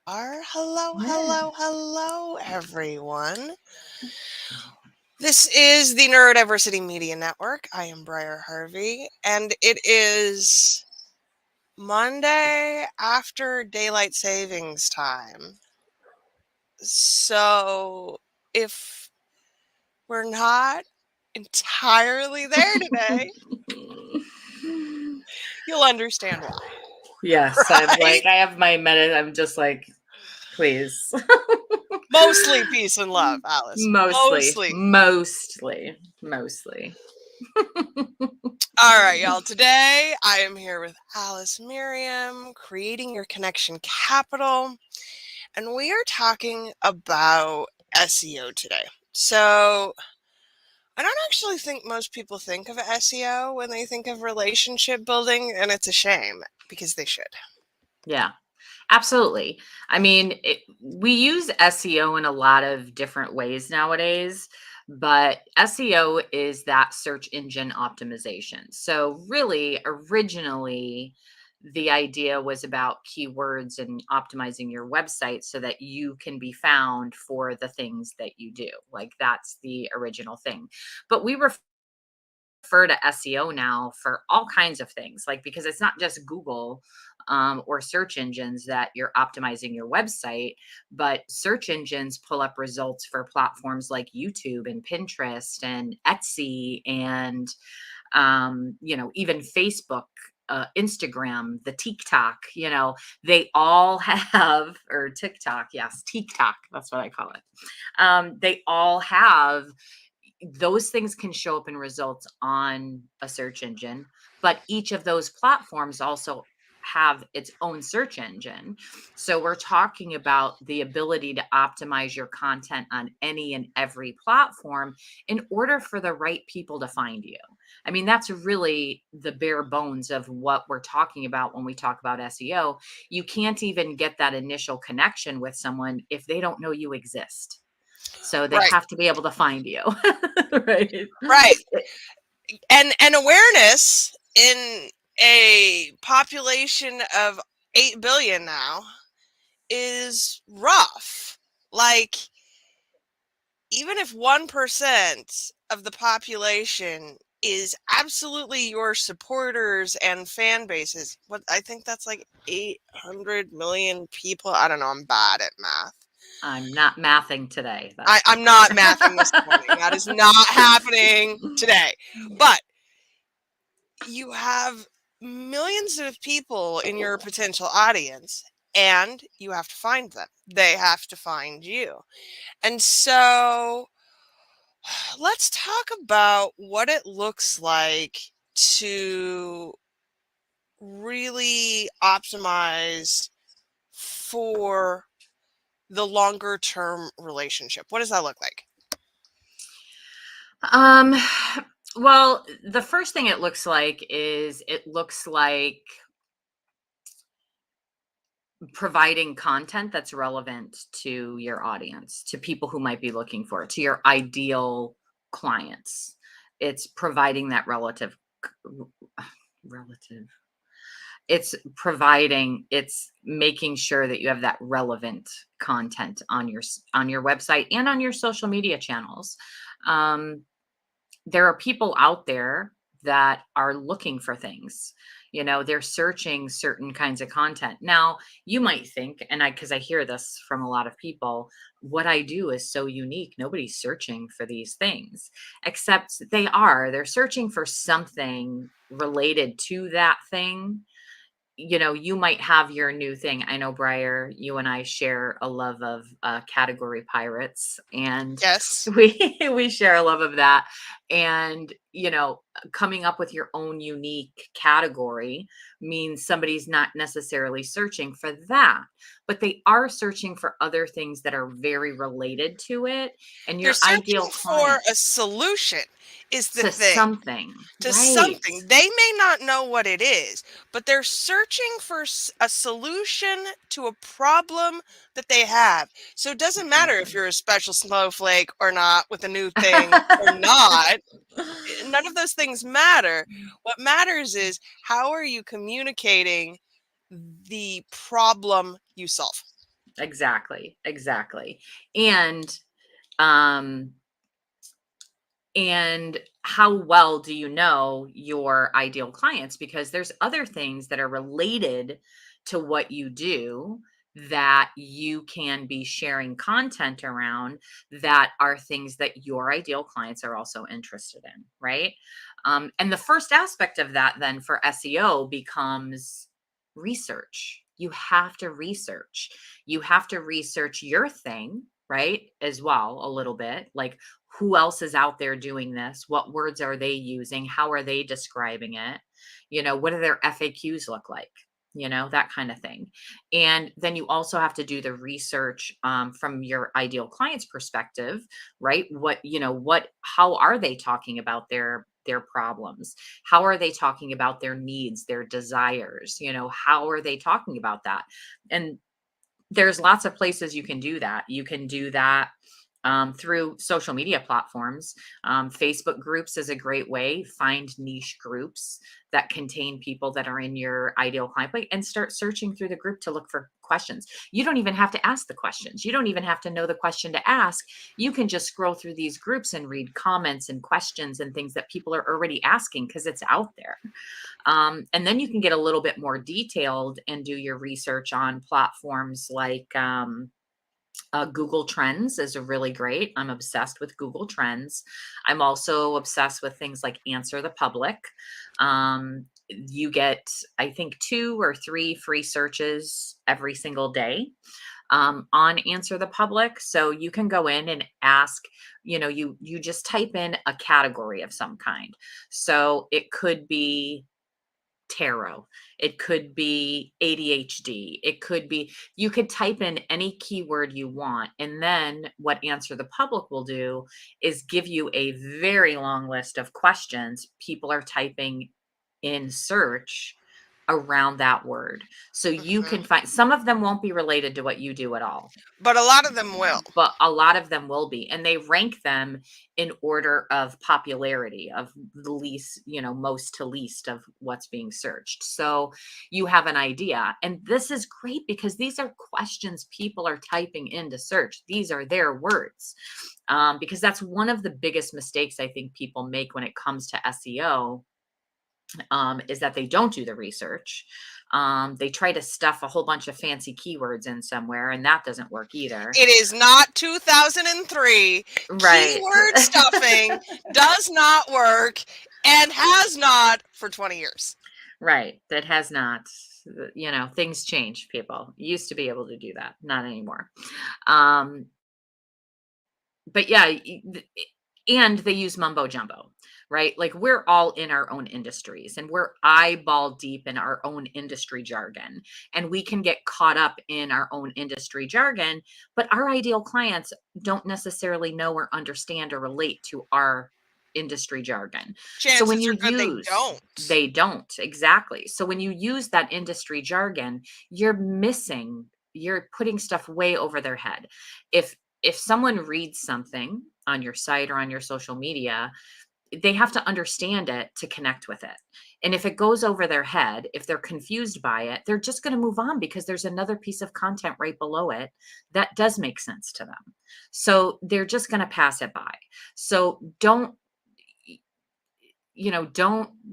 Hello, Yeah. hello, hello, everyone. This is the Neurodiversity Media Network. I am Briar Harvey, and it is Monday after daylight savings time. So, if we're not entirely there today, you'll understand why, Yes, I'm right? like, I have my minute. I'm just like, please. Mostly peace and love, Alice. Mostly, Mostly. mostly, mostly. All right, y'all. Today I am here with Alice Miriam, creating your connection capital, and we are talking about SEO today. So, I don't actually think most people think of SEO when they think of relationship building, and it's a shame because they should. Yeah, absolutely. I mean, we use SEO in a lot of different ways nowadays, but SEO is that search engine optimization. So, really, originally, the idea was about keywords and optimizing your website so that you can be found for the things that you do. Like, that's the original thing. But we refer to SEO now for all kinds of things, like because it's not just Google or search engines that you're optimizing your website, but search engines pull up results for platforms like YouTube and Pinterest and Etsy and even Facebook. Instagram, the TikTok, they all have, or TikTok, yes, TikTok, that's what I call it. They all have those things can show up in results on a search engine, but each of those platforms also have its own search engine. So we're talking about the ability to optimize your content on any and every platform in order for the right people to find you. I mean, that's really the bare bones of what we're talking about when we talk about SEO. You can't even get that initial connection with someone if they don't know you exist. So they Right, have to be able to find you. Right. right. And awareness in a population of 8 billion now is rough. Like, even if 1% of the population is absolutely your supporters and fan bases, what I think that's like 800 million people. I don't know. I'm bad at math. I'm not mathing today, that's for I'm not sure. mathing this morning. That is not happening today. But you have millions of people in your potential audience, and you have to find them. They have to find you. And so let's talk about what it looks like to really optimize for the longer term relationship. What does that look like? Um, well, the first thing it looks like providing content that's relevant to your audience, to people who might be looking for it, to your ideal clients. It's providing that relative it's making sure that you have that relevant content on your website and on your social media channels. um, there are people out there that are looking for things. They're searching certain kinds of content. Now you might think, and I because I hear this from a lot of people, what I do is so unique, nobody's searching for these things. Except they're searching for something related to that thing. You might have your new thing. I know, Briar, you and I share a love of category pirates, and Yes. we share a love of that. And, coming up with your own unique category means somebody's not necessarily searching for that, but they are searching for other things that are very related to it. And They're your searching ideal for client a solution, is the to thing. something, To right? something. They may not know what it is, but they're searching for a solution to a problem that they have. So it doesn't matter if Exactly. you're a special snowflake or not with a new thing or not. None of those things matter. What matters is, how are you communicating the problem you solve? Exactly. Exactly. And um and how well do you know your ideal clients? Because there's other things that are related to what you do that you can be sharing content around, that are things that your ideal clients are also interested in, right? And the first aspect of that then for SEO becomes research. You have to research. You have to research your thing, right? As well, a little bit. Like, who else is out there doing this? What words are they using? How are they describing it? What do their FAQs look like? That kind of thing. And then you also have to do the research from your ideal client's perspective, right? How are they talking about their problems? How are they talking about their needs, their desires? How are they talking about that? And there's lots of places you can do that. You can do that through social media platforms. Facebook groups is a great way. Find niche groups that contain people that are in your ideal client base and start searching through the group to look for questions. You don't even have to ask the questions. You don't even have to know the question to ask. You can just scroll through these groups and read comments and questions and things that people are already asking because it's out there. And then you can get a little bit more detailed and do your research on platforms like Google Trends is a really great. I'm obsessed with Google Trends. I'm also obsessed with things like Answer the Public. You get, I think, 2 or 3 free searches every single day on Answer the Public. So you can go in and ask, you just type in a category of some kind. So it could be tarot. It could be ADHD. You could type in any keyword you want. And then what Answer the Public will do is give you a very long list of questions people are typing in search around that word. So you Hmm. can find, some of them won't be related to what you do at all, But a lot of them will. but a lot of them will be, and they rank them in order of popularity, of the least, most to least of what's being searched. So you have an idea, and this is great because these are questions people are typing into search. These are their words. Because that's one of the biggest mistakes I think people make when it comes to SEO, is that they don't do the research. They try to stuff a whole bunch of fancy keywords in somewhere, and that doesn't work either. It is not 2003. Right. Keyword stuffing does not work and has not for 20 years. Right. That has not, things change, people. You used to be able to do that, not anymore. Um, but yeah, and they use mumbo jumbo, right? Like, we're all in our own industries and we're eyeball deep in our own industry jargon, and we can get caught up in our own industry jargon, but our ideal clients don't necessarily know or understand or relate to our industry jargon. So when Chances you are good they use don't. they don't, exactly. So when you use that industry jargon, you're putting stuff way over their head. If someone reads something on your site or on your social media, they have to understand it to connect with it. And if it goes over their head, if they're confused by it, they're just going to move on because there's another piece of content right below it that does make sense to them. So they're just going to pass it by. So don't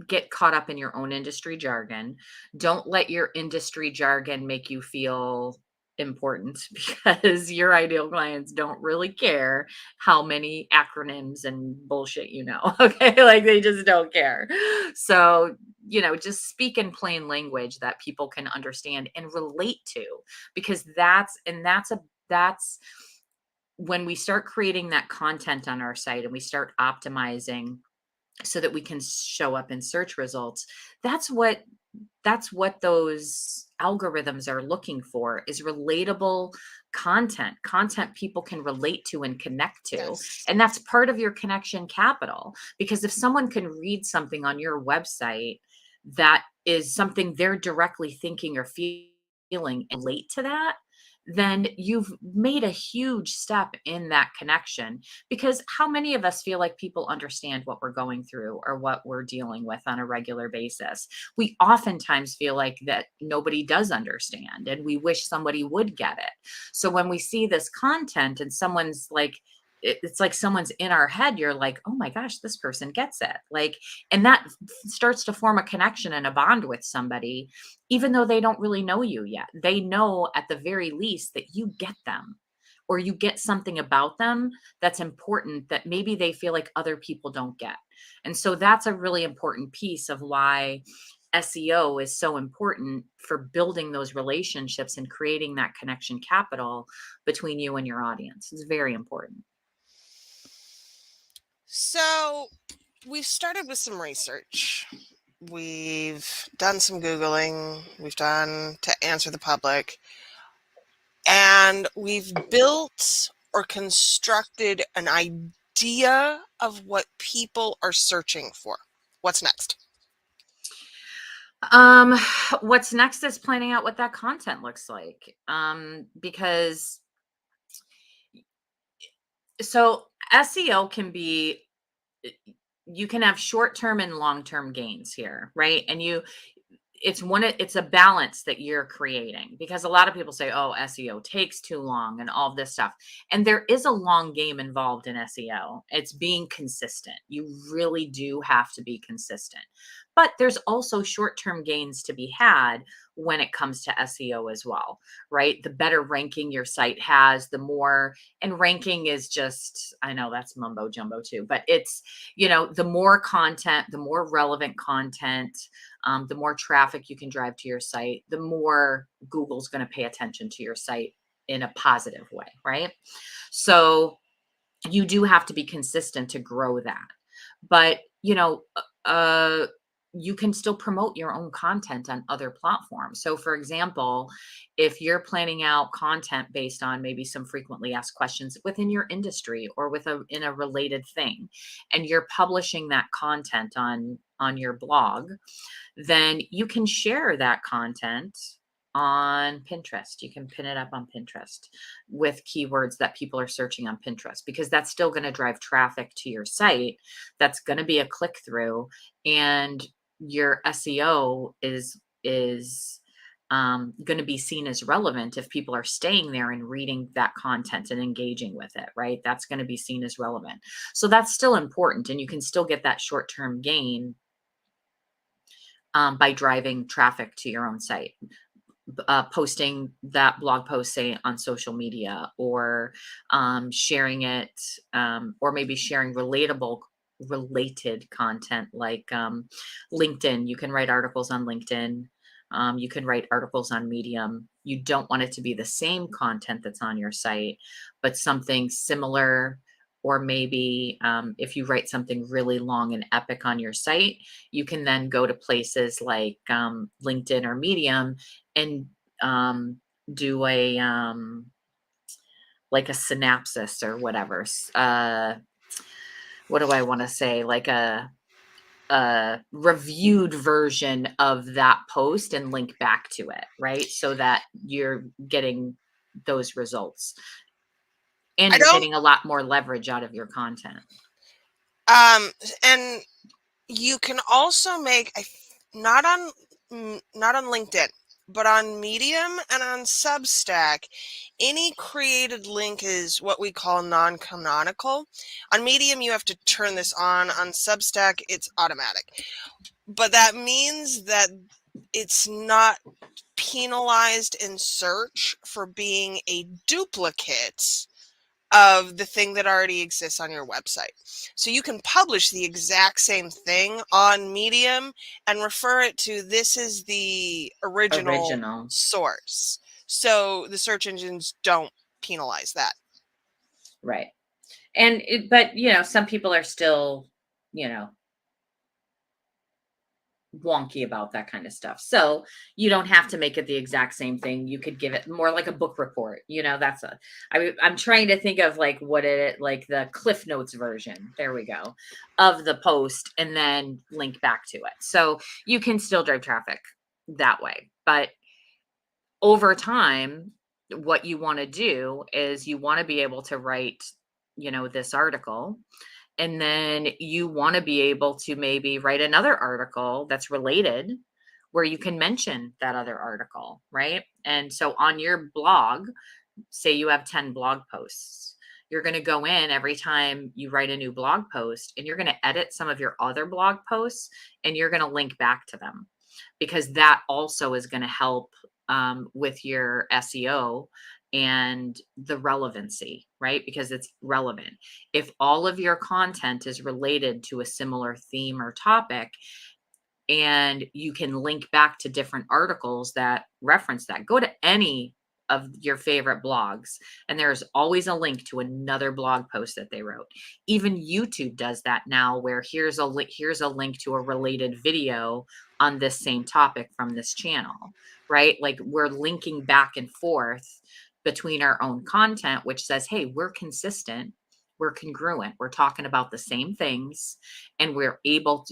get caught up in your own industry jargon. Don't let your industry jargon make you feel important because your ideal clients don't really care how many acronyms and bullshit you know. Okay. Like, they just don't care. So, just speak in plain language that people can understand and relate to, because that's when we start creating that content on our site and we start optimizing so that we can show up in search results. That's what those algorithms are looking for, is relatable content people can relate to and connect to. Yes. And that's part of your connection capital, because if someone can read something on your website that is something they're directly thinking or feeling and relate to that, then you've made a huge step in that connection. Because how many of us feel like people understand what we're going through or what we're dealing with on a regular basis? We oftentimes feel like that nobody does understand and we wish somebody would get it. So when we see this content and someone's like, it's like someone's in our head, you're like, oh my gosh, this person gets it. Like, and that starts to form a connection and a bond with somebody, even though they don't really know you yet. They know at the very least that you get them, or you get something about them that's important that maybe they feel like other people don't get. And so that's a really important piece of why SEO is so important for building those relationships and creating that connection capital between you and your audience. It's very important. So we've started with some research. We've done some Googling. We've done to answer the public. And we've built or constructed an idea of what people are searching for. What's next? Um, what's next is planning out what that content looks like. Because so SEO can be, you can have short-term and long-term gains here, right? And it's a balance that you're creating, because a lot of people say, oh, SEO takes too long and all this stuff. And there is a long game involved in SEO. It's being consistent. You really do have to be consistent. But there's also short-term gains to be had when it comes to SEO as well, right? The better ranking your site has, the more, and ranking is just, I know that's mumbo jumbo too, but it's, the more content, the more relevant content, the more traffic you can drive to your site, the more Google's going to pay attention to your site in a positive way, right? So you do have to be consistent to grow that. But, you can still promote your own content on other platforms. So, for example, if you're planning out content based on maybe some frequently asked questions within your industry or in a related thing, and you're publishing that content on your blog, then you can share that content on Pinterest. You can pin it up on Pinterest with keywords that people are searching on Pinterest, because that's still going to drive traffic to your site. That's going to be a click through, and your SEO is going to be seen as relevant if people are staying there and reading that content and engaging with it, right? That's going to be seen as relevant. So that's still important, and you can still get that short term gain by driving traffic to your own site, posting that blog post, say, on social media, or sharing it, or maybe sharing related content like LinkedIn. You can write articles on LinkedIn. You can write articles on Medium. You don't want it to be the same content that's on your site, but something similar. Or maybe if you write something really long and epic on your site, you can then go to places like LinkedIn or Medium and do a like a synopsis or whatever. What do I want to say? Like a reviewed version of that post and link back to it, right? So that you're getting those results and I you're don't getting a lot more leverage out of your content. And you can also make not on not on LinkedIn, but on Medium and on Substack, any created link is what we call non-canonical. On Medium, you have to turn this on. On Substack, it's automatic. But that means that it's not penalized in search for being a duplicate of the thing that already exists on your website. So you can publish the exact same thing on Medium and refer it to this is the original Original. source. So the search engines don't penalize that. Right. But some people are still, you know, wonky about that kind of stuff. So you don't have to make it the exact same thing. You could give it more like a book report. I'm trying to think of like like the Cliff Notes version. There we go, of the post, and then link back to it. So you can still drive traffic that way. But over time, what you want to do is you want to be able to write, this article, and then you want to be able to maybe write another article that's related where you can mention that other article, right? And so on your blog, say you have 10 blog posts, you're going to go in every time you write a new blog post and you're going to edit some of your other blog posts and you're going to link back to them, because that also is going to help with your SEO and the relevancy, right? Because it's relevant. If all of your content is related to a similar theme or topic, and you can link back to different articles that reference that. Go to any of your favorite blogs, and there's always a link to another blog post that they wrote. Even YouTube does that now, where here's a link to a related video on this same topic from this channel, right? Like, we're linking back and forth between our own content, which says, hey, we're consistent, we're congruent, we're talking about the same things, and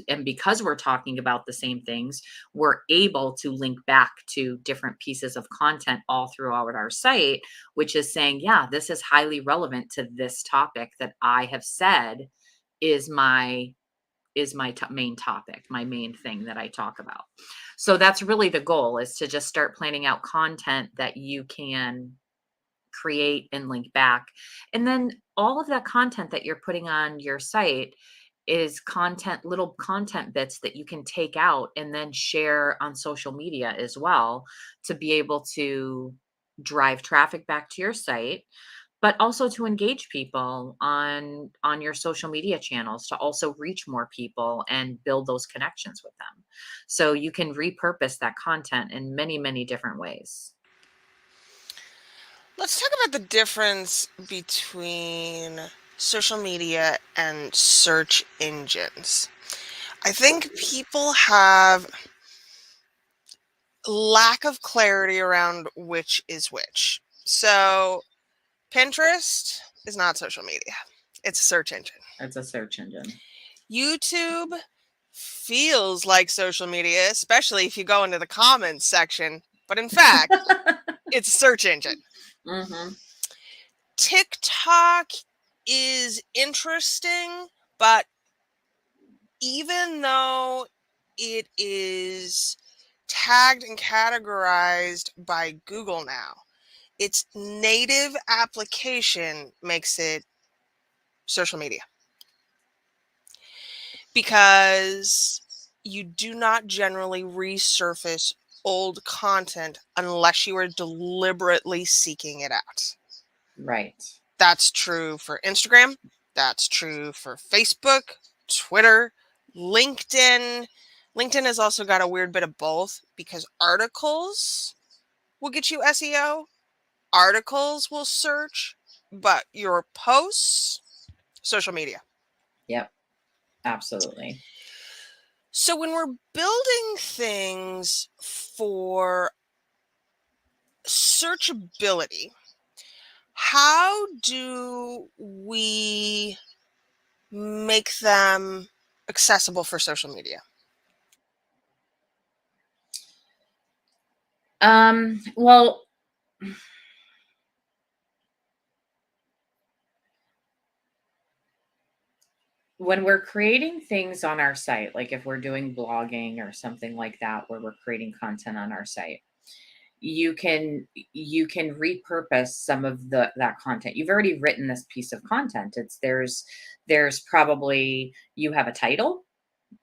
and because we're talking about the same things, we're able to link back to different pieces of content all throughout our site, which is saying, yeah, this is highly relevant to this topic that I have said is my main topic, my main thing that I talk about. So that's really the goal, is to just start planning out content that you can create and link back. And then all of that content that you're putting on your site is little content bits that you can take out and then share on social media as well, to be able to drive traffic back to your site, but also to engage people on your social media channels, to also reach more people and build those connections with them. So you can repurpose that content in many, many different ways. Let's talk about the difference between social media and search engines. I think people have lack of clarity around which is which. So, Pinterest is not social media, it's a search engine. It's a search engine. YouTube feels like social media, especially if you go into the comments section, but in fact, it's a search engine. Mm-hmm. TikTok is interesting, but even though it is tagged and categorized by Google now, its native application makes it social media, because you do not generally resurface old content unless you are deliberately seeking it out. Right. That's true for Instagram. That's true for Facebook, Twitter, LinkedIn. LinkedIn has also got a weird bit of both, because articles will get you SEO, articles will search, but your posts, social media. Yep. Absolutely. So when we're building things for searchability, how do we make them accessible for social media? Well, when we're creating things on our site, like if we're doing blogging or something like that, where we're creating content on our site, you can repurpose some of that content. You've already written this piece of content. There's probably, you have a title,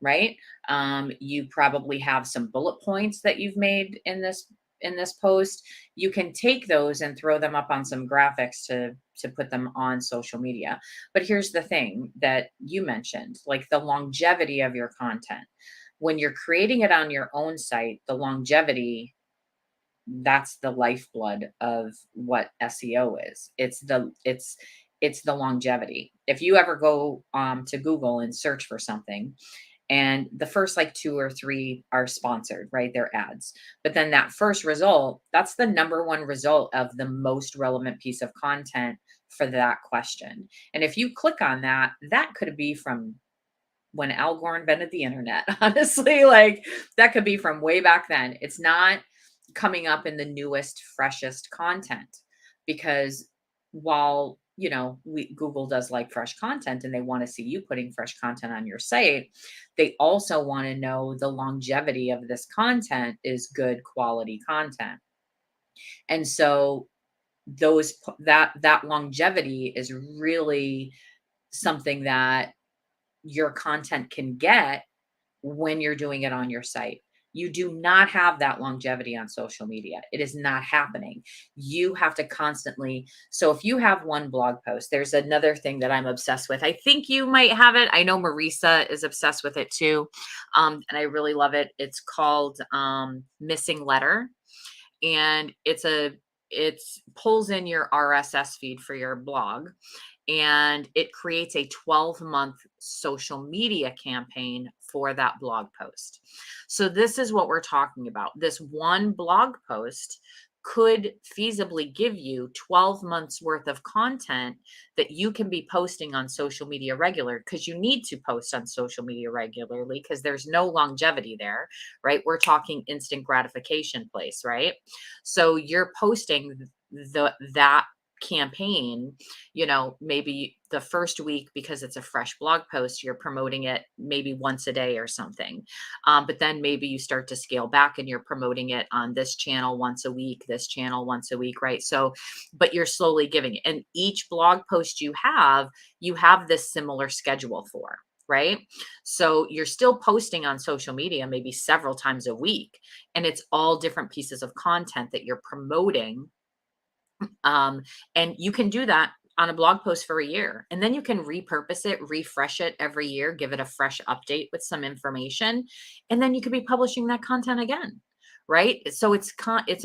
right? You probably have some bullet points that you've made in this post. You can take those and throw them up on some graphics to put them on social media. But here's the thing that you mentioned, like the longevity of your content. When you're creating it on your own site, the longevity, that's the lifeblood of what SEO is. It's the longevity. If you ever go to Google and search for something, and the first like two or three are sponsored, right? They're ads. But then that first result, that's the number one result of the most relevant piece of content for that question. And if you click on that, that could be from when Al Gore invented the internet. Honestly, like, that could be from way back then. It's not coming up in the newest, freshest content. because while Google does like fresh content and they want to see you putting fresh content on your site, they also want to know the longevity of this content is good quality content. And so that longevity is really something that your content can get when you're doing it on your site. You do not have that longevity on social media. It is not happening. You have to constantly. So if you have one blog post, there's another thing that I'm obsessed with. I think you might have it. I know Marisa is obsessed with it too. And I really love it. It's called Missing Letter. And it's pulls in your RSS feed for your blog, and it creates a 12-month social media campaign for that blog post. So this is what we're talking about. This one blog post could feasibly give you 12 months worth of content that you can be posting on social media regular, because you need to post on social media regularly because there's no longevity there, right? We're talking instant gratification place, right? So you're posting that campaign, maybe the first week, because it's a fresh blog post, you're promoting it maybe once a day or something. But then maybe you start to scale back and you're promoting it on this channel once a week, this channel once a week, right? So, but you're slowly giving it. And each blog post you have this similar schedule for. Right. So you're still posting on social media maybe several times a week, and it's all different pieces of content that you're promoting, and you can do that on a blog post for a year. And then you can repurpose it, refresh it every year, give it a fresh update with some information. And then you could be publishing that content again. Right. So it's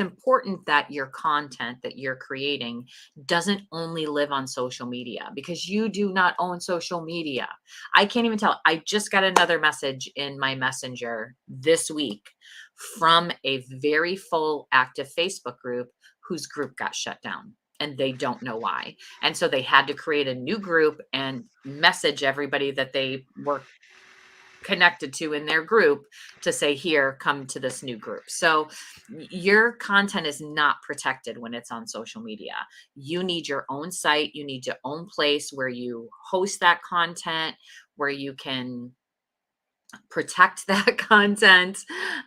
important that your content that you're creating doesn't only live on social media, because you do not own social media. I can't even tell. I just got another message in my messenger this week from a very full active Facebook group whose group got shut down, and they don't know why. And so they had to create a new group and message everybody that they were connected to in their group to say, here, come to this new group. So your content is not protected when it's on social media. You need your own site, you need your own place where you host that content, where you can protect that content,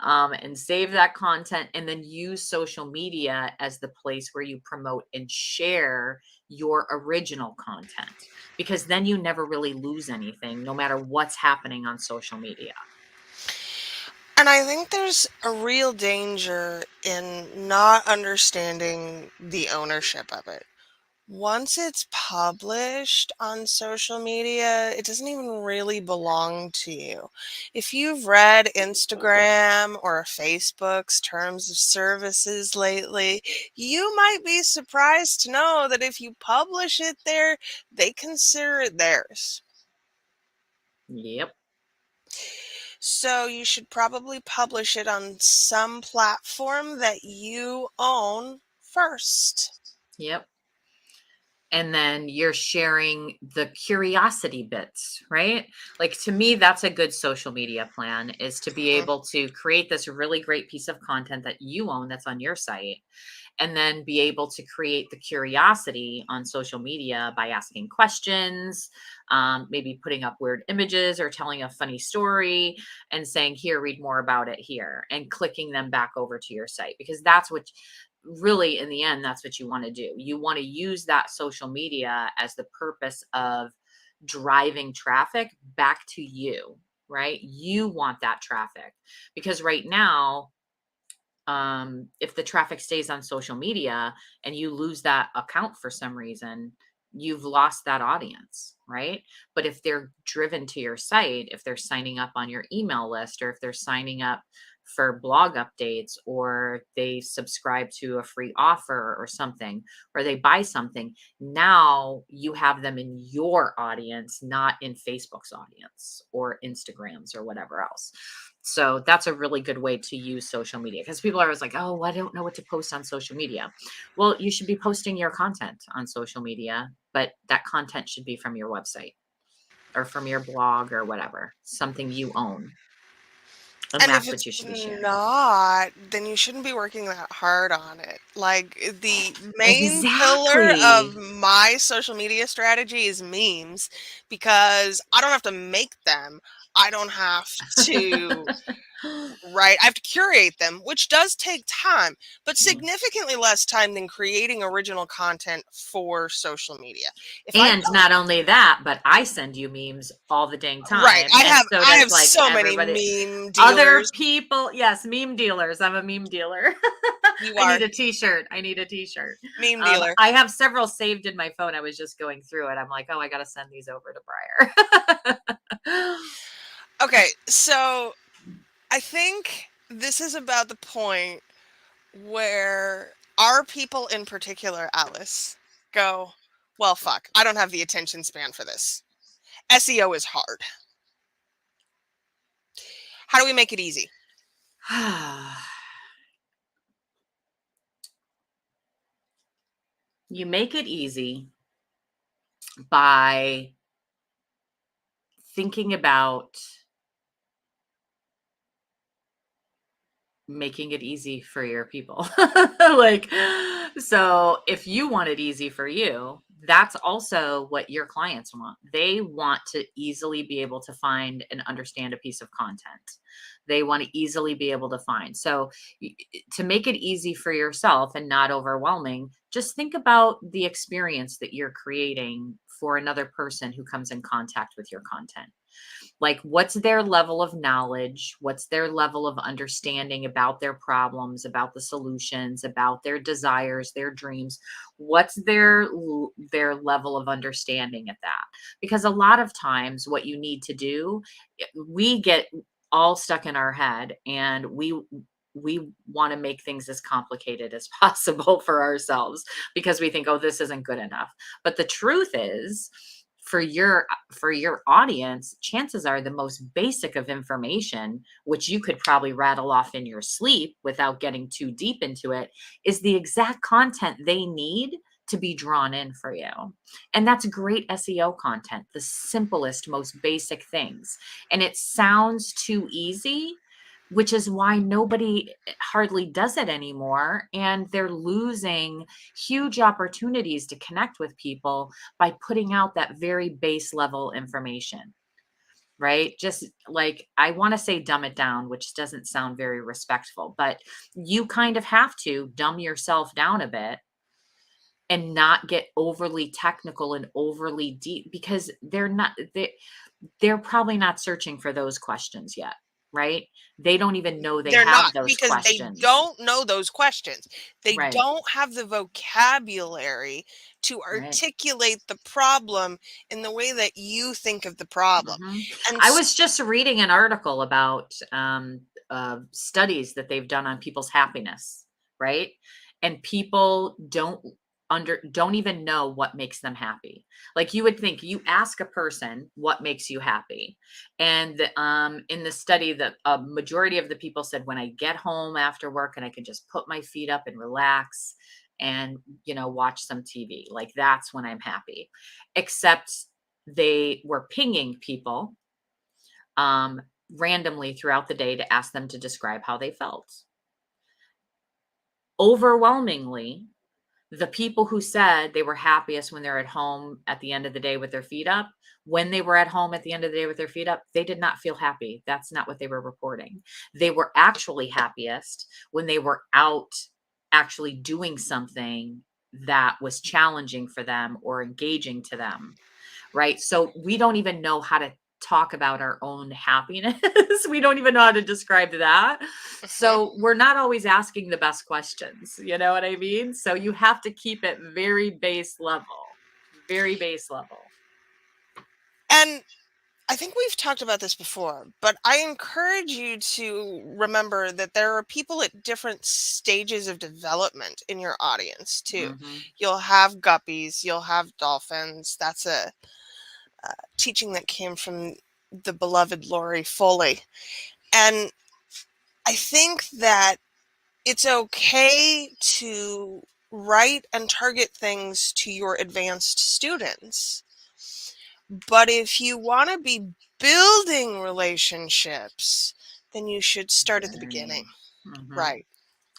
and save that content, and then use social media as the place where you promote and share your original content, because then you never really lose anything no matter what's happening on social media. And I think there's a real danger in not understanding the ownership of it. Once it's published on social media, it doesn't even really belong to you. If you've read Instagram or Facebook's terms of services lately, you might be surprised to know that if you publish it there, they consider it theirs. Yep. So you should probably publish it on some platform that you own first. Yep. And then you're sharing the curiosity bits, right? Like, to me, that's a good social media plan, is to be Mhm. able to create this really great piece of content that you own that's on your site, and then be able to create the curiosity on social media by asking questions, maybe putting up weird images or telling a funny story and saying, here, read more about it here, and clicking them back over to your site, because that's what really, in the end, that's what you want to do. You want to use that social media as the purpose of driving traffic back to you, right? You want that traffic, because right now, if the traffic stays on social media and you lose that account for some reason, you've lost that audience, right? But if they're driven to your site, if they're signing up on your email list, or if they're signing up for blog updates, or they subscribe to a free offer or something, or they buy something, now you have them in your audience, not in Facebook's audience or Instagram's or whatever else. So that's a really good way to use social media, because people are always like, oh, I don't know what to post on social media. Well, you should be posting your content on social media, but that content should be from your website or from your blog or whatever, something you own. And And if that's what it's you should be sharing. not, then you shouldn't be working that hard on it. Like, the main pillar of Exactly. my social media strategy is memes, because I don't have to make them. I don't have to write. I have to curate them, which does take time, but Mm. significantly less time than creating original content for social media. If I And not only that, but I send you memes all the dang Right, time, and so I does have like so many everybody. meme Other dealers. people, yes, meme dealers. I'm a meme dealer. You I are need a t-shirt. I need a t-shirt. meme dealer. I have several saved in my phone. I was just going through it. I'm like, oh, I got to send these over to Briar. Okay, so I think this is about the point where our people in particular, Alice, go, well, fuck, I don't have the attention span for this. SEO is hard. How do we make it easy? You make it easy by thinking about making it easy for your people. Like, so if you want it easy for you, that's also what your clients want. They want to easily be able to find and understand a piece of content. They want to easily be able to find. So, to make it easy for yourself and not overwhelming, just think about the experience that you're creating for another person who comes in contact with your content. Like, what's their level of knowledge? What's their level of understanding about their problems, about the solutions, about their desires, their dreams? What's their level of understanding at that? Because a lot of times what you need to do, we get all stuck in our head, and we want to make things as complicated as possible for ourselves because we think, oh, this isn't good enough. But the truth is, for your audience, chances are the most basic of information, which you could probably rattle off in your sleep without getting too deep into it, is the exact content they need to be drawn in for you. And that's great SEO content, the simplest, most basic things. And it sounds too easy, which is why nobody hardly does it anymore. And they're losing huge opportunities to connect with people by putting out that very base level information, right? Just like, I want to say dumb it down, which doesn't sound very respectful, but you kind of have to dumb yourself down a bit and not get overly technical and overly deep, because they're probably not searching for those questions yet, right? They don't even know they They're not, have those because they questions. don't know those questions. They Right, don't have the vocabulary to right. articulate the problem in the way that you think of the problem. Mhm. And I was just reading an article about studies that they've done on people's happiness, right? And people don't even know what makes them happy. Like, you would think, you ask a person what makes you happy, and in the study, the majority of the people said, when I get home after work and I can just put my feet up and relax and watch some TV, like, that's when I'm happy. Except they were pinging people um, randomly throughout the day to ask them to describe how they felt. Overwhelmingly, the people who said they were happiest when they're at home at the end of the day with their feet up, when they were at home at the end of the day with their feet up, they did not feel happy. That's not what they were reporting. They were actually happiest when they were out actually doing something that was challenging for them or engaging to them, right? So we don't even know how to talk about our own happiness. We don't even know how to describe that. mhm. So we're not always asking the best questions. You know what I mean? So you have to keep it very base level, very base level. And I think we've talked about this before, but I encourage you to remember that there are people at different stages of development in your audience too. Hmm. You'll have guppies, you'll have dolphins. That's a teaching that came from the beloved Lori Foley. And I think that it's okay to write and target things to your advanced students. But if you want to be building relationships then you should start at the beginning. Journey. Hmm. Right.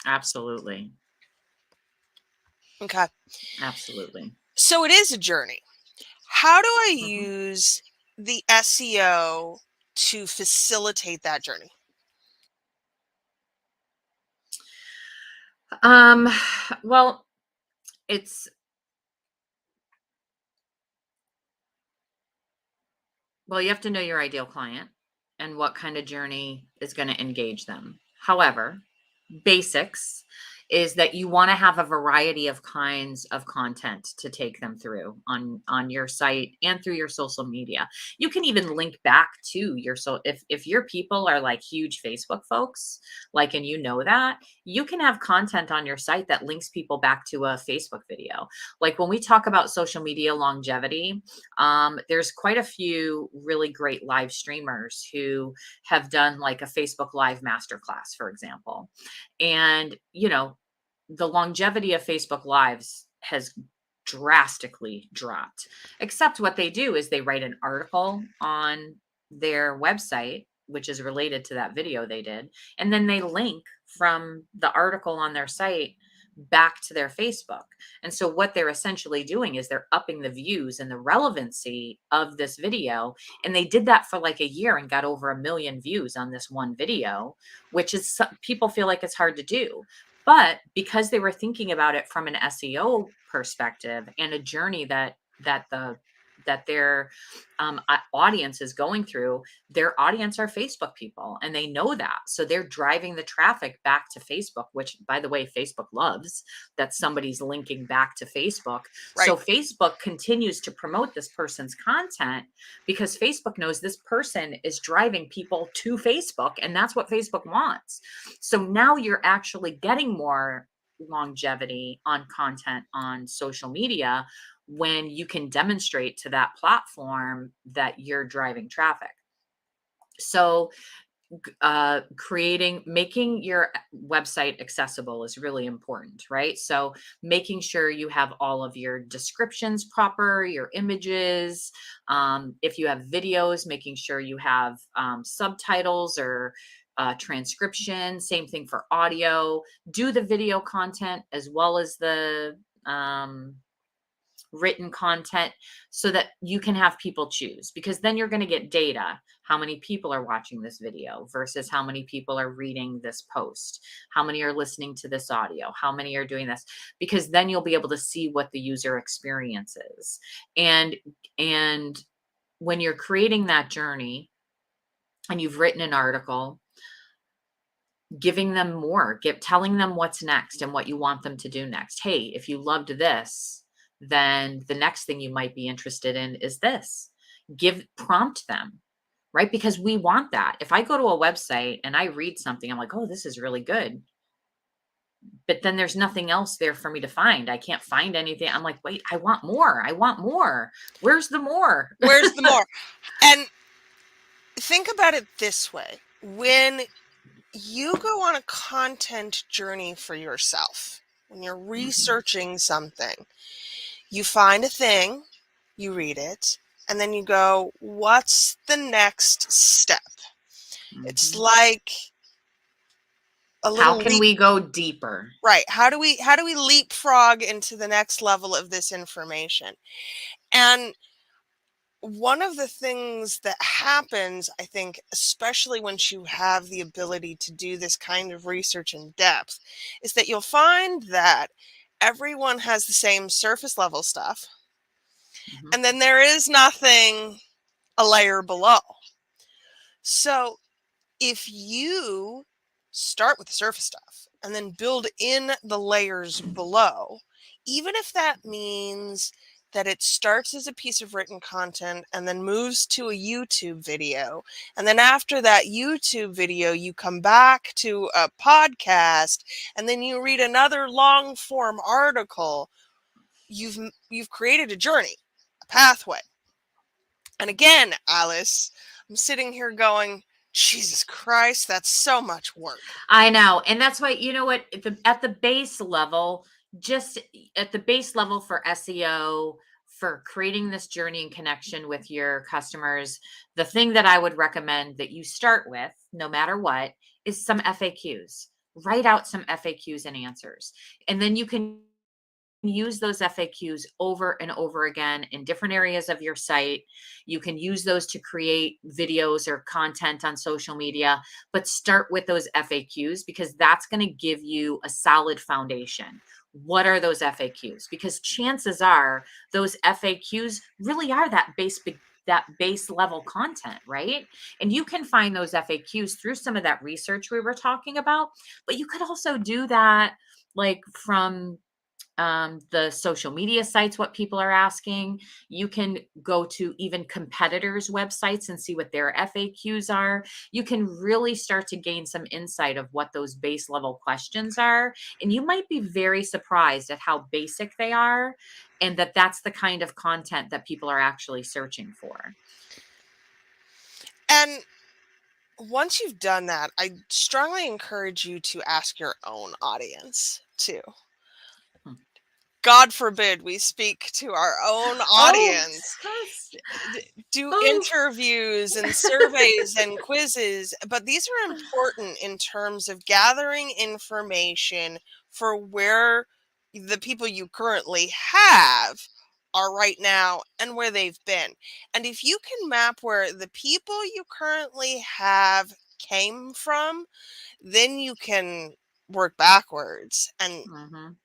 Absolutely. Okay. Absolutely. So it is a journey. How do I Hmm. use the SEO to facilitate that journey? Um, well, it's Well, you have to know your ideal client and what kind of journey is going to engage them. However, basics is that you want to have a variety of kinds of content to take them through on your site and through your social media. You can even link back to your, so if your people are like huge Facebook folks, like, and you know that, you can have content on your site that links people back to a Facebook video. Like when we talk about social media longevity, there's quite a few really great live streamers who have done like a Facebook live masterclass, for example. And, the longevity of Facebook Lives has drastically dropped. Except what they do is they write an article on their website, which is related to that video they did, and then they link from the article on their site back to their Facebook. And so what they're essentially doing is they're upping the views and the relevancy of this video. And they did that for like a year and got over 1 million views on this one video, which is people feel like it's hard to do. But because they were thinking about it from an SEO perspective and a journey that their audience is going through, their audience are Facebook people, and they know that. So they're driving the traffic back to Facebook, which, by the way, Facebook loves that somebody's linking back to Facebook. Right. So Facebook continues to promote this person's content because Facebook knows this person is driving people to Facebook, and that's what Facebook wants. So now you're actually getting more longevity on content on social media when you can demonstrate to that platform that you're driving traffic. So making your website accessible is really important, right? So making sure you have all of your descriptions proper, your images. If you have videos, making sure you have subtitles or transcription. Same thing for audio. Do the video content as well as the written content so that you can have people choose, because then you're going to get data. How many people are watching this video versus how many people are reading this post? How many are listening to this audio? How many are doing this? Because then you'll be able to see what the user experience is. And when you're creating that journey and you've written an article, giving them more, telling them what's next and what you want them to do next. Hey, if you loved this, then the next thing you might be interested in is this. Prompt them, right? Because we want that. If I go to a website and I read something, I'm like, oh, this is really good. But then there's nothing else there for me to find. I can't find anything. I'm like, wait, I want more. I want more. Where's the more? Where's the more? And think about it this way. When you go on a content journey for yourself, when you're Mhm, researching something, you find a thing, you read it, and then you go, what's the next step? It's mhm. like a How little can leap. we go deeper? Right. How do we leapfrog into the next level of this information? And one of the things that happens, I think, especially once you have the ability to do this kind of research in depth, is that you'll find that everyone has the same surface level stuff, Mhm. and then there is nothing a layer below. So if you start with the surface stuff and then build in the layers below, even if that means that it starts as a piece of written content and then moves to a YouTube video. And then after that YouTube video, you come back to a podcast and then you read another long form article. You've created a journey, a pathway. And again, Alice, I'm sitting here going, Jesus Christ, that's so much work. I know. And that's why, you know what, at the base level, just at the base level for SEO, for creating this journey and connection with your customers, the thing that I would recommend that you start with, no matter what, is some FAQs. Write out some FAQs and answers. And then you can use those FAQs over and over again in different areas of your site. You can use those to create videos or content on social media, but start with those FAQs because that's going to give you a solid foundation. What are those FAQs? Because chances are those FAQs really are that base level content, right? And you can find those FAQs through some of that research we were talking about, but you could also do that like from the social media sites, what people are asking. You can go to even competitors' websites and see what their FAQs are. You can really start to gain some insight of what those base level questions are. And you might be very surprised at how basic they are and that that's the kind of content that people are actually searching for. And once you've done that, I strongly encourage you to ask your own audience too. Hmm. God forbid we speak to our own Oh, audience. yes. Do Oh. interviews and surveys and quizzes, but these are important in terms of gathering information for where the people you currently have are right now and where they've been. And if you can map where the people you currently have came from, then you can work backwards and Mhm.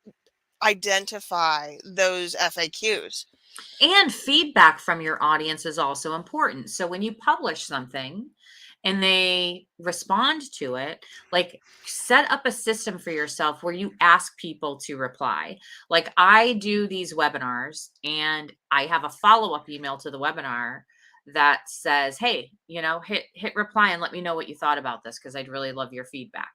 identify those FAQs. And feedback from your audience is also important. So when you publish something and they respond to it, like set up a system for yourself where you ask people to reply. Like I do these webinars and I have a follow-up email to the webinar that says, "Hey, hit reply and let me know what you thought about this because I'd really love your feedback."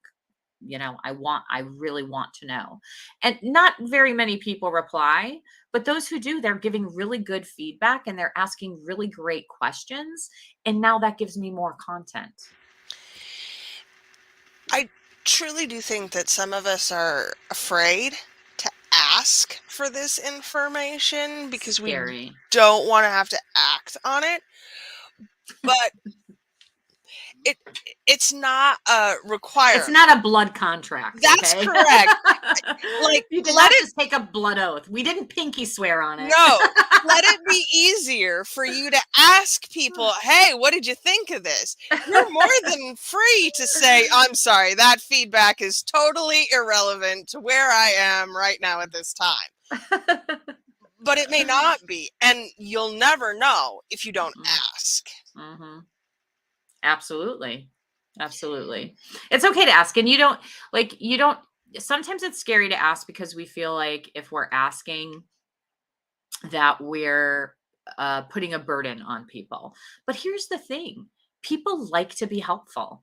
I really want to know. And not very many people reply, but those who do, they're giving really good feedback and they're asking really great questions. And now that gives me more content. I truly do think that some of us are afraid to ask for this information because we Scary. don't want to have to act on it. But it it's not a It's requirement. not a blood contract, That's okay? correct. Like, You did let not it just take a blood oath. We didn't pinky swear on it. no, let it be easier for you to ask people, "Hey, what did you think of this?" You're more than free to say, "I'm sorry, that feedback is totally irrelevant to where I am right now at this time." But it may not be, and you'll never know if you don't ask. Mm-hmm. Absolutely. Absolutely. It's okay to ask. And you don't, sometimes it's scary to ask because we feel like if we're asking that we're putting a burden on people. But here's the thing, people like to be helpful.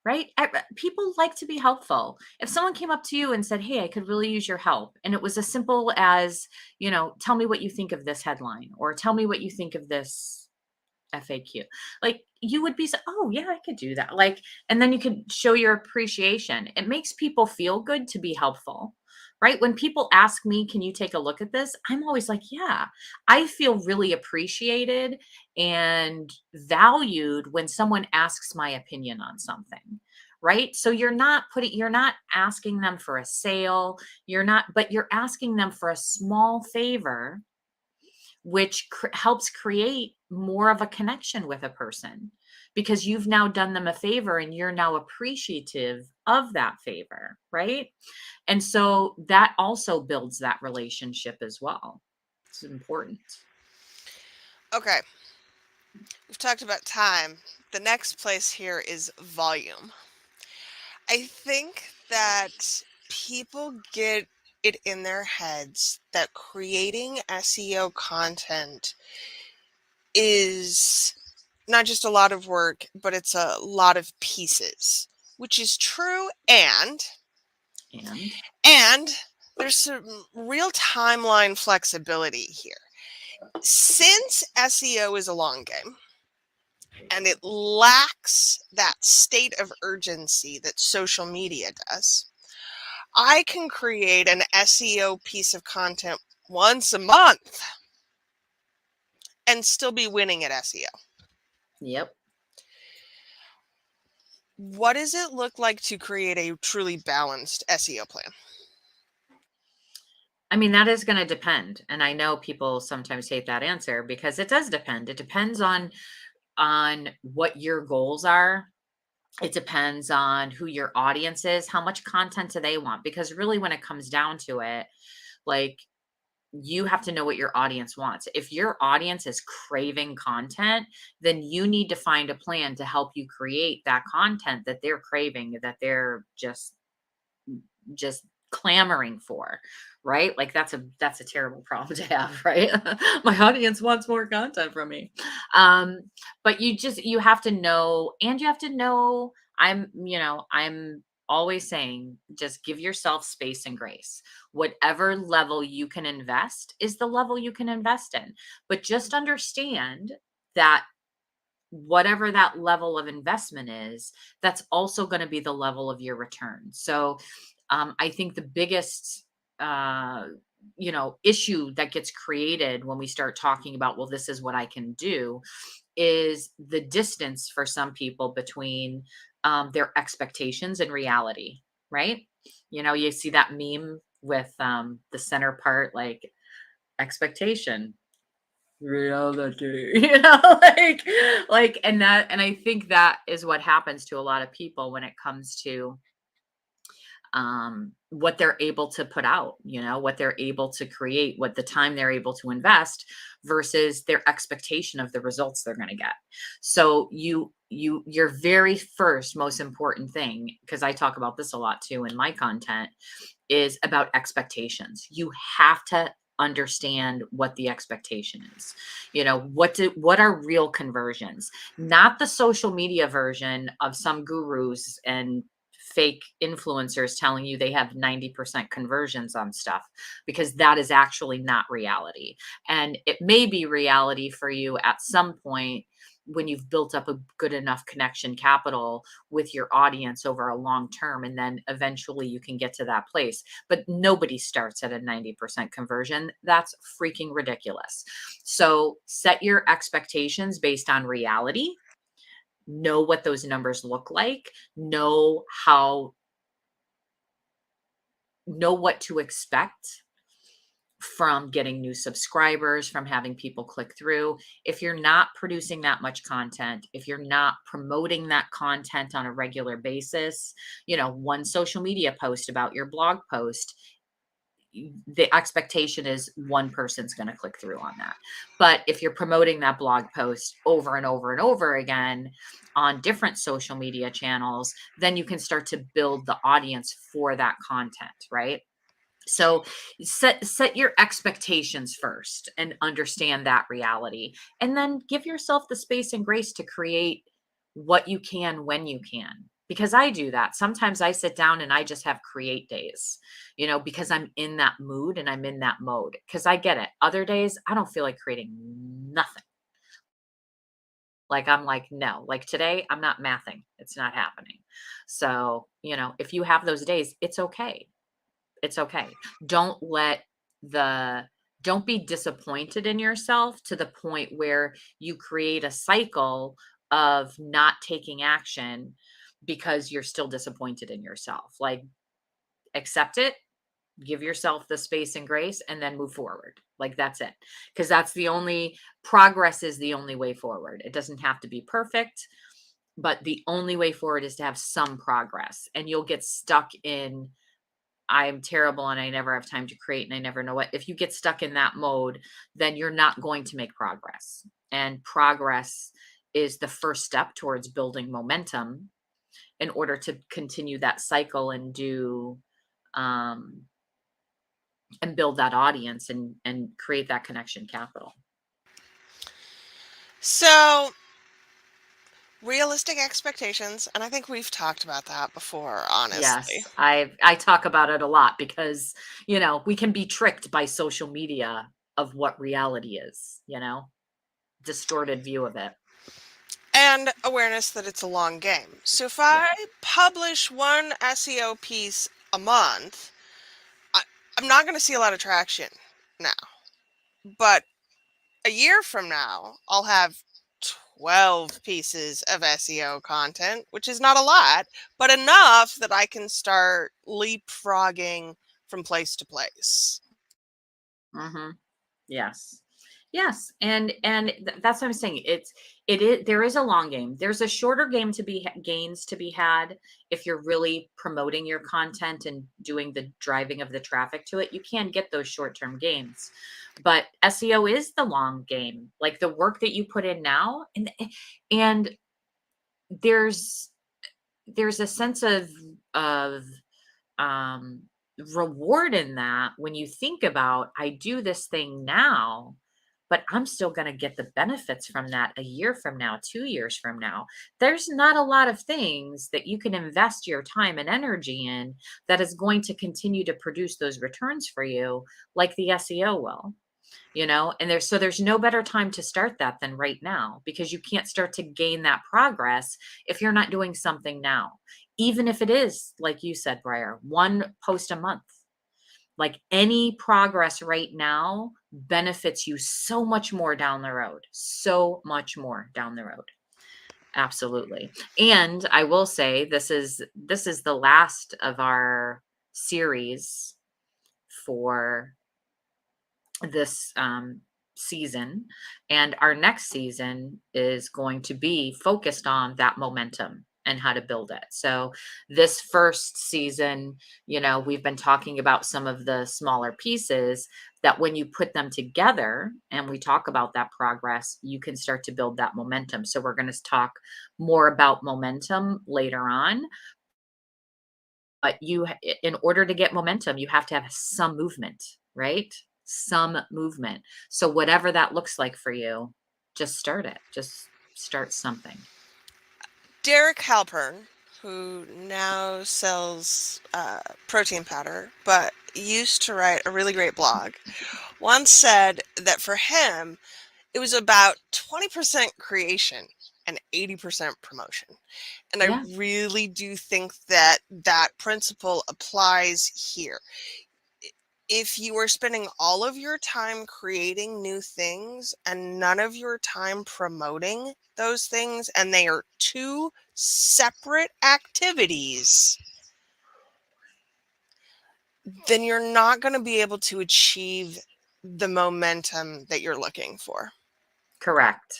Right? People like to be helpful. If someone came up to you and said, "Hey, I could really use your help," and it was as simple as, tell me what you think of this headline, or tell me what you think of this FAQ. Like you would be so, "Oh, yeah, I could do that." Like, and then you could show your appreciation. It makes people feel good to be helpful. Right? When people ask me, "Can you take a look at this?" I'm always like, "Yeah." I feel really appreciated and valued when someone asks my opinion on something. Right? So you're not asking them for a sale, but you're asking them for a small favor which helps create more of a connection with a person because you've now done them a favor and you're now appreciative of that favor, right? And so that also builds that relationship as well. It's important. Okay, we've talked about time. The next place here is volume. I think that people get it in their heads that creating SEO content is not just a lot of work, but it's a lot of pieces, which is true. And And there's some real timeline flexibility here. Since SEO is a long game and it lacks that state of urgency that social media does, I can create an SEO piece of content once a month and still be winning at SEO. Yep. What does it look like to create a truly balanced SEO plan? I mean, that is going to depend. And I know people sometimes hate that answer because it does depend. It depends on what your goals are. It depends on who your audience is, how much content do they want? Because really when it comes down to it, like you have to know what your audience wants. If your audience is craving content, then you need to find a plan to help you create that content that they're craving, that they're just clamoring for, right? Like that's a terrible problem to have, right? My audience wants more content from me. um but you have to know, and you have to know, I'm always saying, just give yourself space and grace. Whatever level you can invest is the level you can invest in, but just understand that whatever that level of investment is, that's also going to be the level of your return. So I think the biggest uh, issue that gets created when we start talking about, well, this is what I can do, is the distance for some people between their expectations and reality, right? You see that meme with the center part, like expectation, reality, and I think that is what happens to a lot of people when it comes to what they're able to put out, what they're able to create, what the time they're able to invest versus their expectation of the results they're going to get. So your very first most important thing, because I talk about this a lot too in my content, is about expectations. You have to understand what the expectation is. What are real conversions, not the social media version of some gurus and fake influencers telling you they have 90% conversions on stuff, because that is actually not reality. And it may be reality for you at some point when you've built up a good enough connection capital with your audience over a long term, and then eventually you can get to that place. But nobody starts at a 90% conversion. That's freaking ridiculous. So set your expectations based on reality. Know what those numbers look like. Know what to expect from getting new subscribers, from having people click through. If you're not producing that much content, if you're not promoting that content on a regular basis, one social media post about your blog post, the expectation is one person's going to click through on that. But if you're promoting that blog post over and over and over again on different social media channels, then you can start to build the audience for that content, right? So set your expectations first and understand that reality, and then give yourself the space and grace to create what you can when you can. Because I do that. Sometimes I sit down and I just have create days, because I'm in that mood and I'm in that mode. Because I get it. Other days, I don't feel like creating nothing. Like, I'm like, no, like today, I'm not mathing. It's not happening. So, if you have those days, it's okay. It's okay. Don't let the don't be disappointed in yourself to the point where you create a cycle of not taking action because you're still disappointed in yourself. Like, accept it, give yourself the space and grace, and then move forward. Like, that's it. Because that's the only progress is the only way forward. It doesn't have to be perfect, but the only way forward is to have some progress. And you'll get stuck in, I'm terrible and I never have time to create and I never know what. If you get stuck in that mode, then you're not going to make progress. And progress is the first step towards building momentum in order to continue that cycle and do um and build that audience and create that connection capital. So, realistic expectations, and I think we've talked about that before, honestly. Yes, I talk about it a lot because, we can be tricked by social media of what reality is, distorted view of it. And awareness that it's a long game. So if Yeah. I publish one SEO piece a month, I, I'm not going to see a lot of traction now. But a year from now, I'll have 12 pieces of SEO content, which is not a lot, but enough that I can start leapfrogging from place to place. Mm-hmm. Yes. Yes. That's what I'm saying. It is, there is a long game. There's a shorter game to be gains to be had if you're really promoting your content and doing the driving of the traffic to it. You can get those short-term gains. But SEO is the long game. Like the work that you put in now, and there's there's a sense of um reward in that when you think about, I do this thing now, but I'm still going to get the benefits from that a year from now, 2 years from now. There's not a lot of things that you can invest your time and energy in that is going to continue to produce those returns for you like the SEO will. And there's no better time to start that than right now, because you can't start to gain that progress if you're not doing something now, even if it is, like you said, Briar, one post a month. Like, any progress right now benefits you so much more down the road, so much more down the road. Absolutely. And I will say, this is the last of our series for this season. And our next season is going to be focused on that momentum and how to build it. So, this first season, we've been talking about some of the smaller pieces that when you put them together and we talk about that progress, you can start to build that momentum. So, we're going to talk more about momentum later on. But in order to get momentum, you have to have some movement, right? Some movement. So whatever that looks like for you, just start it. Just start something. Derek Halpern, who now sells protein powder, but used to write a really great blog, once said that for him, it was about 20% creation and 80% promotion. And I Yeah, really do think that that principle applies here. If you are spending all of your time creating new things and none of your time promoting those things, and they are two separate activities, then you're not going to be able to achieve the momentum that you're looking for. correct.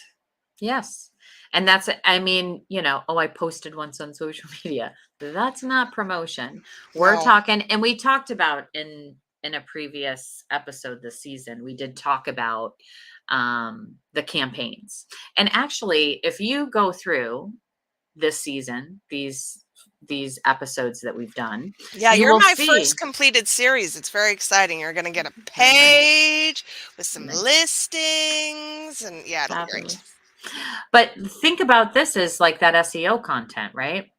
Yes. And I mean, oh, I posted once on social media. That's not promotion. We're No. talking, and we talked about in a previous episode this season, we did talk about the campaigns. And actually, if you go through this season, these episodes that we've done, Yeah, you you're will my see. first completed series. It's very exciting. You're going to get a Very nice. page with some Nice. listings, and yeah, it'll be great. Fabulous. But think about this as like that SEO content, right?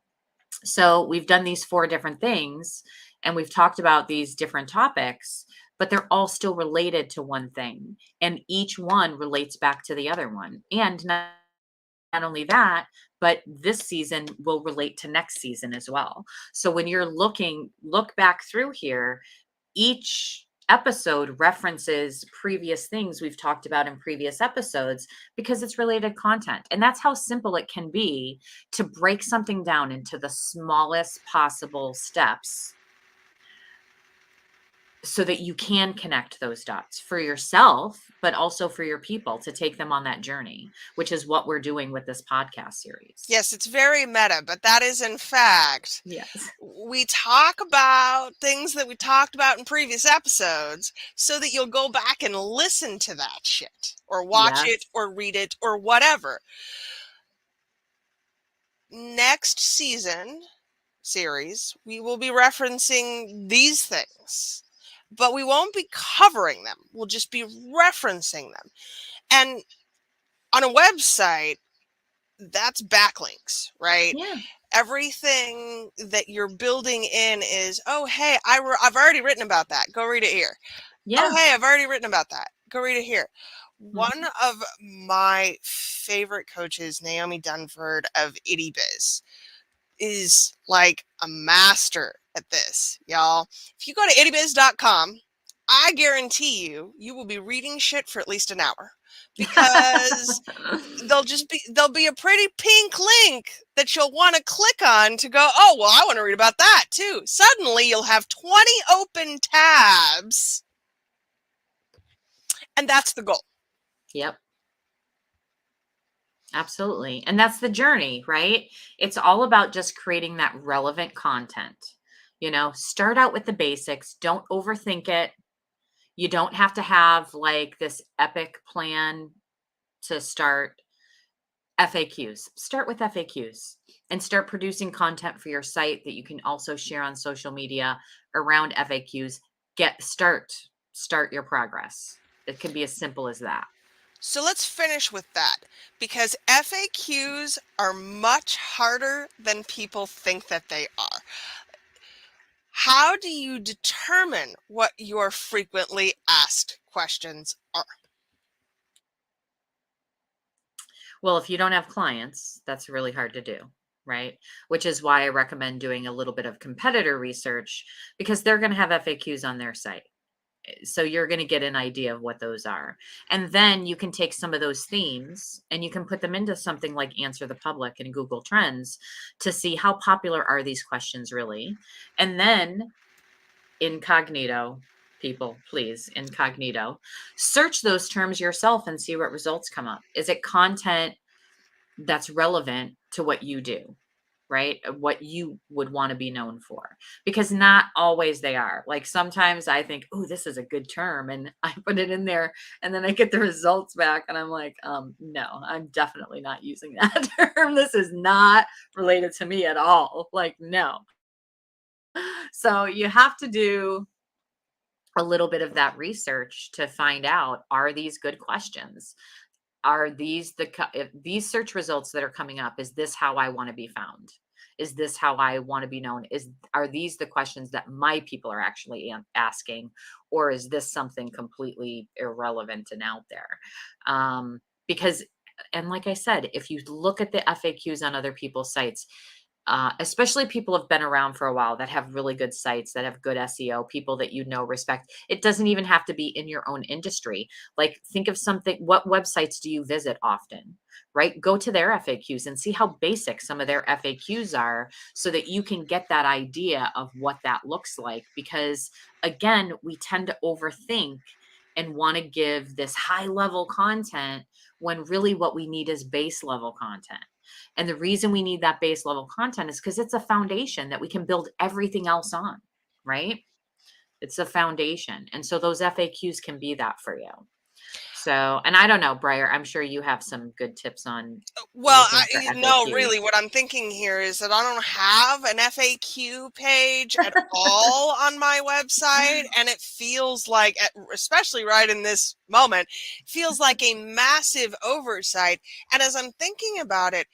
So we've done these 4 different things and we've talked about these different topics, but they're all still related to one thing. And each one relates back to the other one. And not only that, but this season will relate to next season as well. So when you're look back through here, each episode references previous things we've talked about in previous episodes because it's related content. And that's how simple it can be to break something down into the smallest possible steps so that you can connect those dots for yourself, but also for your people to take them on that journey, which is what we're doing with this podcast series. Yes, it's very meta, but that is in fact, Yes. we talk about things that we talked about in previous episodes so that you'll go back and listen to that shit or watch it Yes. or read it or whatever. Next series, we will be referencing these things, but we won't be covering them. We'll just be referencing them. And on a website, that's backlinks, right? Yeah. Everything that you're building in is, oh, hey, I've already written about that. Go read it here. Oh, Yeah. hey, I've already written about that. Go read it here. One Mhm. of my favorite coaches, Naomi Dunford of Itty Biz, is like a master at this, y'all. If you go to ittybiz.com I guarantee you, you will be reading shit for at least an hour because there'll be a pretty pink link that you'll want to click on to go, oh, well, I want to read about that too. Suddenly you'll have 20 open tabs, and that's the goal. Yep. Absolutely. And that's the journey, right? It's all about just creating that relevant content. Start out with the basics. Don't overthink it. You don't have to have like this epic plan to start. FAQs. Start with FAQs and start producing content for your site that you can also share on social media around FAQs. Start your progress. It can be as simple as that. So let's finish with that because FAQs are much harder than people think that they are. How do you determine what your frequently asked questions are? Well, if you don't have clients, that's really hard to do, right? Which is why I recommend doing a little bit of competitor research because they're going to have FAQs on their site. So you're going to get an idea of what those are. And then you can take some of those themes and you can put them into something like Answer the Public and Google Trends to see how popular are these questions really. And then incognito, people, please, incognito, search those terms yourself and see what results come up. Is it content that's relevant to what you do? Right? What you would want to be known for. Because not always they are. Like sometimes I think, oh, this is a good term. And I put it in there and then I get the results back and I'm like, no, I'm definitely not using that term. This is not related to me at all. Like, no. So you have to do a little bit of that research to find out, are these good questions? Are these if these search results that are coming up, is this how I want to be found? Is this how I want to be known? Are these the questions that my people are actually asking, or is this something completely irrelevant and out there? Because, and like I said, if you look at the FAQs on other people's sites, especially people have been around for a while that have really good sites, that have good SEO, people that respect. It doesn't even have to be in your own industry. Like think of something, what websites do you visit often, right? Go to their FAQs and see how basic some of their FAQs are so that you can get that idea of what that looks like. Because again, we tend to overthink and want to give this high level content when really what we need is base level content. And the reason we need that base level content is because it's a foundation that we can build everything else on, right? It's a foundation. And so those FAQs can be that for you. So, and I don't know, Briar, I'm sure you have some good tips on Well, looking for no, FAQs. really, what I'm thinking here is that I don't have an FAQ page at all on my website, and it feels like, especially right in this moment, feels like a massive oversight. And as I'm thinking about it,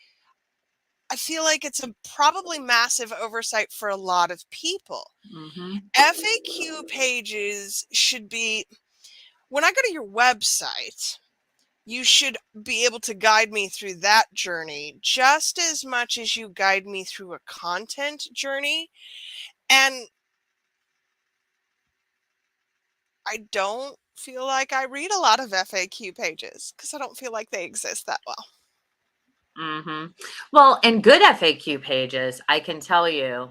I feel like it's a probably massive oversight for a lot of people. Mm-hmm. FAQ pages should be, when I go to your website, you should be able to guide me through that journey just as much as you guide me through a content journey. And I don't feel like I read a lot of FAQ pages because I don't feel like they exist that well. Mm-hmm. Well, and good FAQ pages, I can tell you.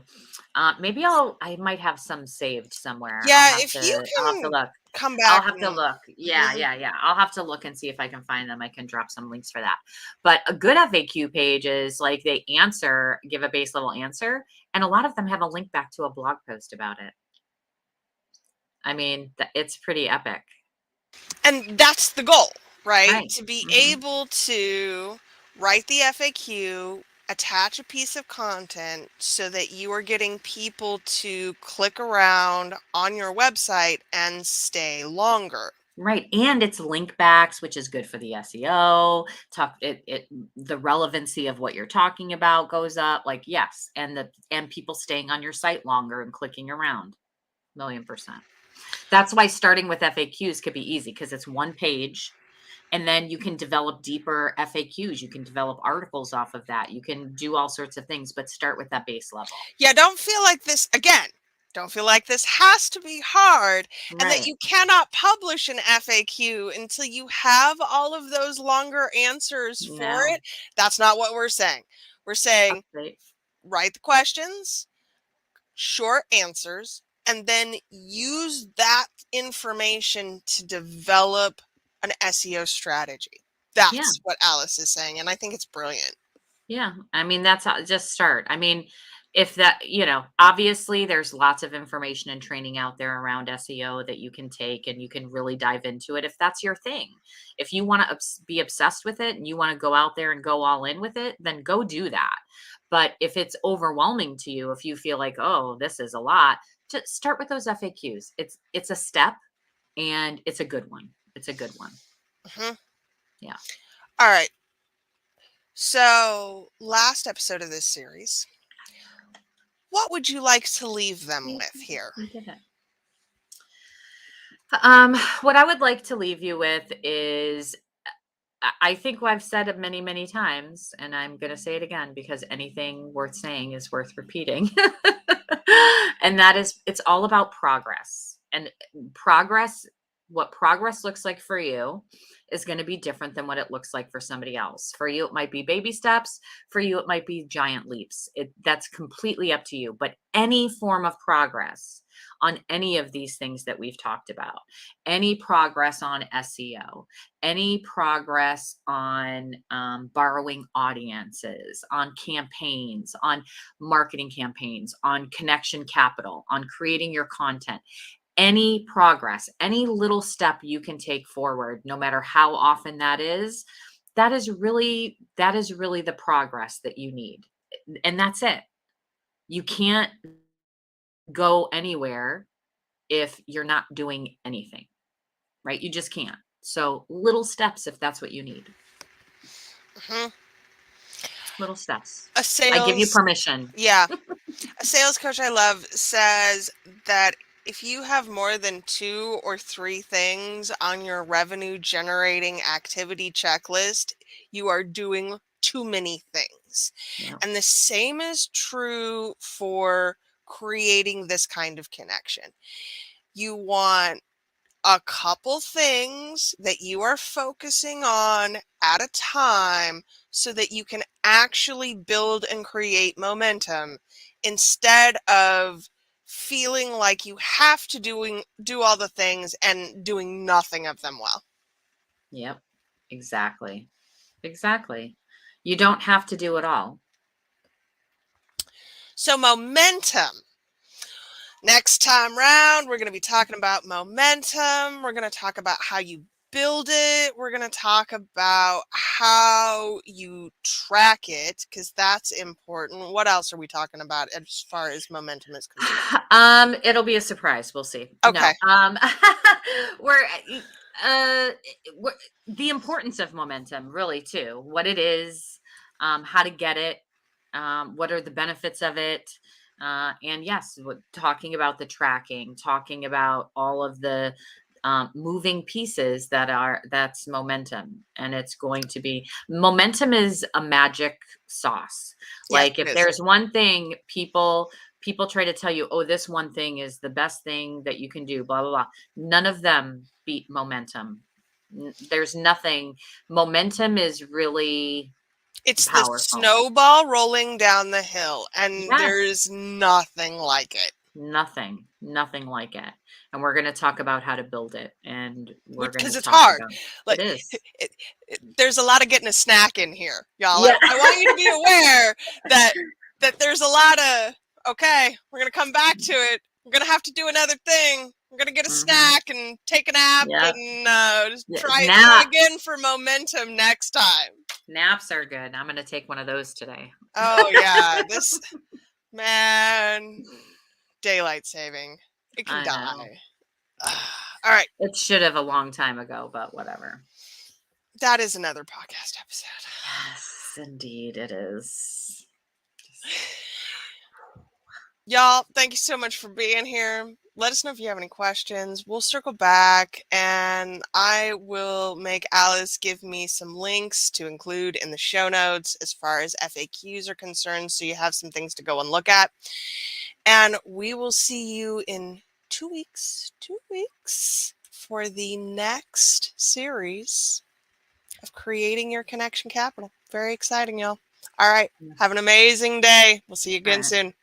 Maybe I might have some saved somewhere. Yeah, if you I'll have to can look. come I'll back have to and look. Yeah, mhm. yeah, yeah. I'll have to look and see if I can find them. I can drop some links for that. But a good FAQ page is like they give a base level answer, and a lot of them have a link back to a blog post about it. I mean, it's pretty epic. And that's the goal, right? Right. To be Hmm. able to write the FAQ, attach a piece of content so that you are getting people to click around on your website and stay longer. Right. And it's link backs, which is good for the SEO. The relevancy of what you're talking about goes up. Like, yes. And people staying on your site longer and clicking around. 1,000,000%. That's why starting with FAQs could be easy because it's one page and then you can develop deeper FAQs. You can develop articles off of that. You can do all sorts of things, but start with that base level. Yeah, don't feel like this again. don't feel like this has to be hard, and that Right. you cannot publish an FAQ until you have all of those longer answers for No. it. That's not what we're saying. We're saying Right. write the questions, short answers, and then use that information to develop an SEO strategy. Yeah. That's what Alice is saying, and I think it's brilliant. Yeah, I mean, that's how just start. I mean, if that, obviously there's lots of information and training out there around SEO that you can take and you can really dive into it if that's your thing. If you want to be obsessed with it and you want to go out there and go all in with it, then go do that. But if it's overwhelming to you, if you feel like, "Oh, this is a lot," just start with those FAQs. It's a step and it's a good one. It's a good one. Hmm. Yeah. All right. So, last episode of this series, what would you like to leave them We with here? we did it. What I would like to leave you with is I think I've said it many, many times, and I'm going to say it again because anything worth saying is worth repeating. And that is, it's all about progress. And progress, what progress looks like for you is going to be different than what it looks like for somebody else. For you, it might be baby steps. For you, it might be giant leaps. That's completely up to you. But any form of progress on any of these things that we've talked about, any progress on SEO, any progress on borrowing audiences, on campaigns, on marketing campaigns, on connection capital, on creating your content, any progress, any little step you can take forward, no matter how often that is really the progress that you need. And that's it. You can't go anywhere if you're not doing anything, right? You just can't. So little steps if that's what you need. Hmm. Little steps. A I give you sales, permission. yeah, a sales coach I love says that if you have more than 2 or 3 things on your revenue generating activity checklist, you are doing too many things. Yeah. And the same is true for creating this kind of connection. You want a couple things that you are focusing on at a time so that you can actually build and create momentum instead of feeling like you have to do all the things and doing nothing of them well. Yep. Exactly. Exactly. You don't have to do it all. So momentum. Next time round, we're going to be talking about momentum. We're going to talk about how you build it. We're going to talk about how you track it because that's important. What else are we talking about as far as momentum is concerned? It'll be a surprise. We'll see. Okay. No. We're uh we're, the importance of momentum, really, too. What it is, how to get it, what are the benefits of it, and yes, talking about the tracking, talking about all of the moving pieces that's momentum, and it's going to be momentum is a magic sauce. Yes, Like it if is. there's one thing people try to tell you, oh, this one thing is the best thing that you can do, blah, blah, blah. None of them beat momentum. There's nothing. Momentum is really It's the powerful. snowball rolling down the hill, and Yes. there's nothing like it. Nothing like it. And we're going to talk about how to build it. And we're going to Because it's talk hard. about it Like is. there's a lot of getting a snack in here, y'all. Yeah. I want you to be aware that there's a lot of okay. We're gonna come back to it. We're gonna have to do another thing. We're gonna get a Hmm. snack and take a nap Yeah. and just Yeah. try again for momentum next time. Naps are good. I'm going to take one of those today. Oh yeah, this man, daylight saving. It can I know. die. All right, It should have a long time ago, but whatever. that is another podcast episode. Yes, indeed it is. Y'all, thank you so much for being here. Let us know if you have any questions. We'll circle back and I will make Alice give me some links to include in the show notes as far as FAQs are concerned so you have some things to go and look at. And we will see you in 2 weeks, for the next series of creating your connection capital. Very exciting, y'all. All right. Yeah. Have an amazing day. We'll see you All again right. soon.